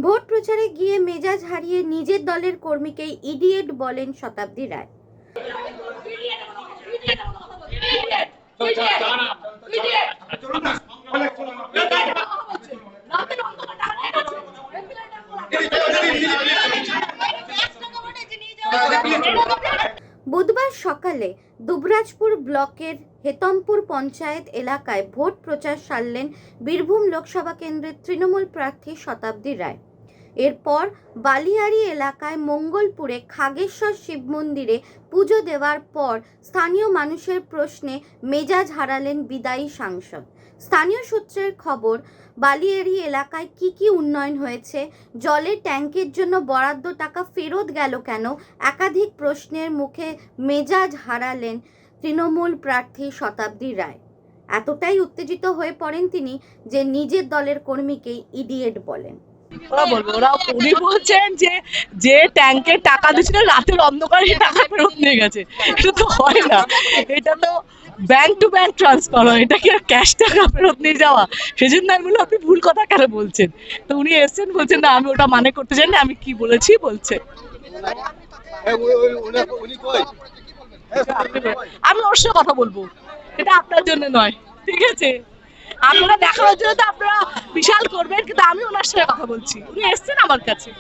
Vote প্রচারে গিয়ে মেজাজ হারিয়ে নিজের দলের কর্মীকেই ইডিয়েট বলেন শতাব্দী রায়। বুধবার সকালে দুবরাজপুর ব্লকের হেতমপুর পঞ্চায়েত এলাকায় ভোট প্রচার সারলেন বীরভূম লোকসভা কেন্দ্রের তৃণমূল প্রার্থী শতাব্দী রায়। এরপর বালিয়াড়ি এলাকায় মঙ্গলপুরে খাগেশ্বর শিব মন্দিরে পুজো দেওয়ার পর স্থানীয় মানুষের প্রশ্নে মেজাজ হারালেন বিদায়ী সাংসদ। স্থানীয় সূত্রের খবর, বালিয়াড়ি এলাকায় কি উন্নয়ন হয়েছে, জলের ট্যাঙ্কের জন্য বরাদ্দ টাকা ফেরত গেল কেন, একাধিক প্রশ্নের মুখে মেজাজ হারালেন তৃণমূল প্রার্থী শতাব্দী রায়। এতটাই উত্তেজিত হয়ে পড়েন তিনি যে নিজের দলের কর্মীকেই ইডিয়েট বলেন। উনি বলছেন যে ট্যাঙ্কের টাকা দিচ্ছিল রাতের অন্ধকারে টাকা ফেরত নিয়ে গেছে। এটা তো হয় না, এটা তো ব্যাংক টু ব্যাংক ট্রান্সফার হয়, এটা কি আর ক্যাশ টাকা ফেরত নিয়ে যাওয়া? সেজন্য আমি বললাম আপনি ভুল কথা কেন বলছেন। তো উনি এসছেন, বলছেন না আমি ওটা মানে করতে চাই না, আমি কি বলেছি বলছে। আমি ওর সাথে কথা বলবো, এটা আপনার জন্য নয়, ঠিক আছে? আপনারা দেখানোর জন্য তো আপনারা বিশাল করবেন, কিন্তু আমি ওনার সাথে কথা বলছি, উনি এসছেন আমার কাছে।